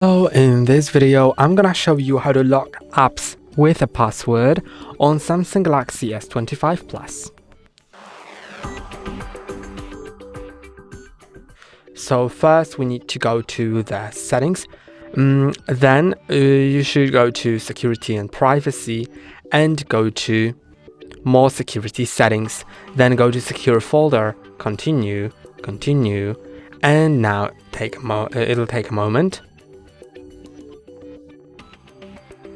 So in this video, I'm gonna show you how to lock apps with a password on Samsung Galaxy S25 Plus. So first we need to go to the settings, then you should go to security and privacy and go to more security settings, then go to secure folder, continue, and now it'll take a moment.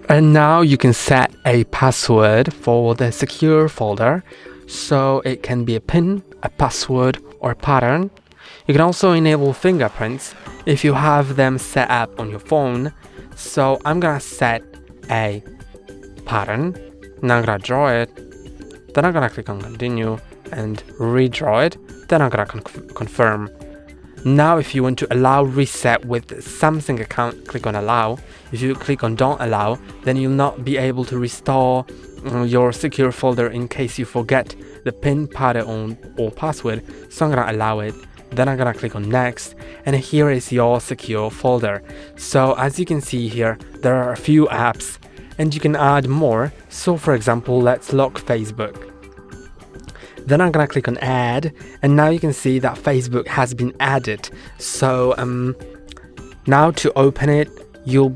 And now you can set a password for the secure folder, so it can be a PIN, a password, or a pattern. You can also enable fingerprints if you have them set up on your phone. So I'm gonna set a pattern, now I'm gonna draw it, then I'm gonna click on continue and redraw it, then I'm gonna confirm. Now if you want to allow reset with Samsung account, click on allow. If you click on don't allow, then you'll not be able to restore your secure folder in case you forget the PIN, pattern, or password. So I'm gonna allow it, then I'm gonna click on next, and here is your secure folder. So as you can see here, there are a few apps and you can add more. So for example, let's lock Facebook. Then I'm gonna click on add, and now you can see that Facebook has been added. So now to open it, you'll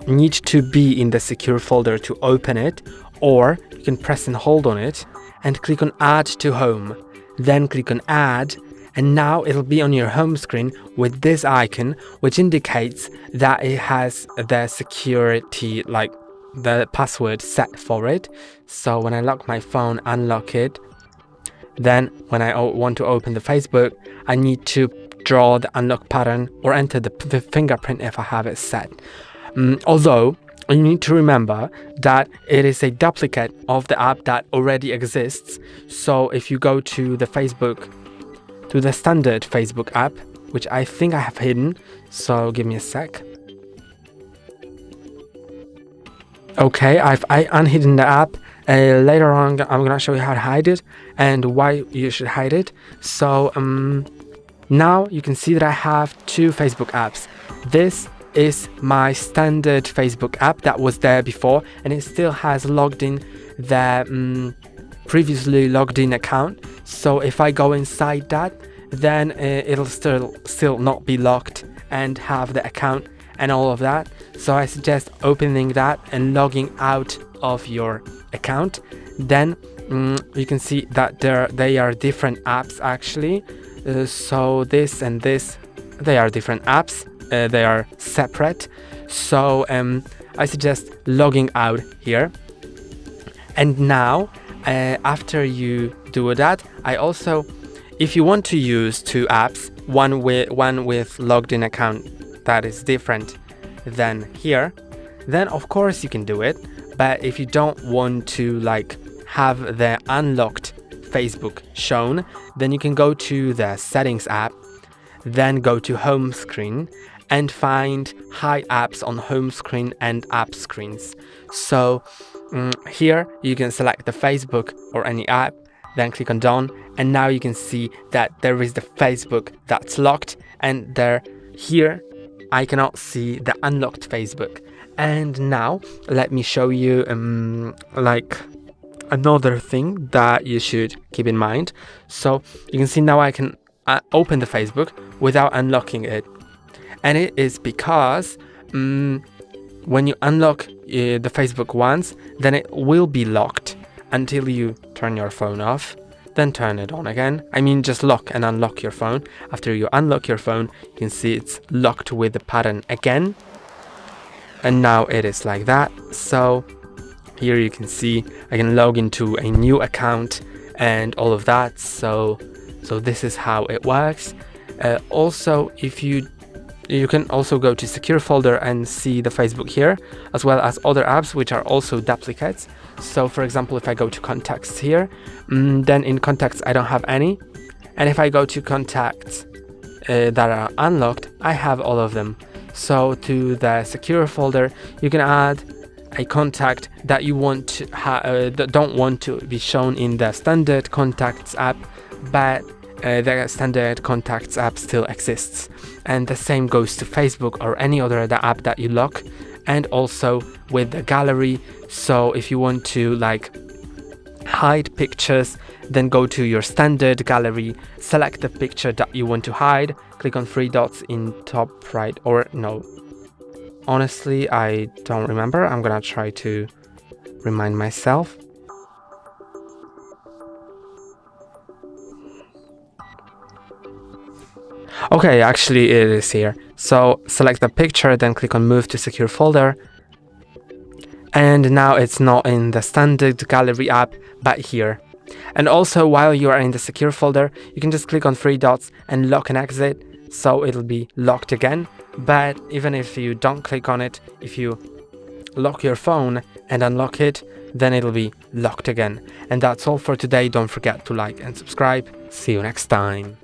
need to be in the secure folder to open it, or you can press and hold on it and click on add to home, then click on add, and now it'll be on your home screen with this icon, which indicates that it has the security, like the password set for it. So when I lock my phone, unlock it, then when I want to open the Facebook, I need to draw the unlock pattern or enter the fingerprint if I have it set. Although you need to remember that it is a duplicate of the app that already exists. So if you go to the standard Facebook app, which I think I have hidden, so give me a sec. Okay, I unhidden the app. Later on, I'm gonna show you how to hide it and why you should hide it. So now you can see that I have two Facebook apps. This is my standard Facebook app that was there before, and it still has logged in the previously logged in account. So if I go inside that, then it'll still not be locked and have the account and all of that. So I suggest opening that and logging out of your account. Then you can see that they are different apps actually. So this and this, they are different apps. They are separate. So I suggest logging out here. And now after you do that, I also, if you want to use two apps, one with logged in account that is different than here, then of course you can do it. But if you don't want to have the unlocked Facebook shown, then you can go to the settings app, then go to home screen and find hide apps on home screen and app screens. So here you can select the Facebook or any app, then click on done, and now you can see that there is the Facebook that's locked, and here I cannot see the unlocked Facebook. And now let me show you another thing that you should keep in mind. So you can see now I can open the Facebook without unlocking it, and it is because when you unlock the Facebook once, then it will be locked until you turn your phone off, then turn it on again. I mean, just lock and unlock your phone. After you unlock your phone, you can see it's locked with the pattern again, and now it is like that. So here you can see I can log into a new account and all of that. So this is how it works. Also, if you can also go to secure folder and see the Facebook here, as well as other apps which are also duplicates. So for example, if I go to contacts here, then in contacts I don't have any, and if I go to contacts that are unlocked, I have all of them. So to the secure folder, you can add a contact that you want to that don't want to be shown in the standard contacts app, but the standard contacts app still exists. And the same goes to Facebook or any other app that you lock, and also with the gallery. So if you want to like hide pictures, then go to your standard gallery, select the picture that you want to hide, click on three dots in top right, or no, honestly I don't remember. I'm gonna try to remind myself. Okay, actually it is here. So select the picture, then click on move to secure folder, and now it's not in the standard gallery app but here. And also, while you are in the secure folder, you can just click on three dots and lock and exit, so it'll be locked again. But even if you don't click on it, if you lock your phone and unlock it, then it'll be locked again. And that's all for today. Don't forget to like and subscribe. See you next time.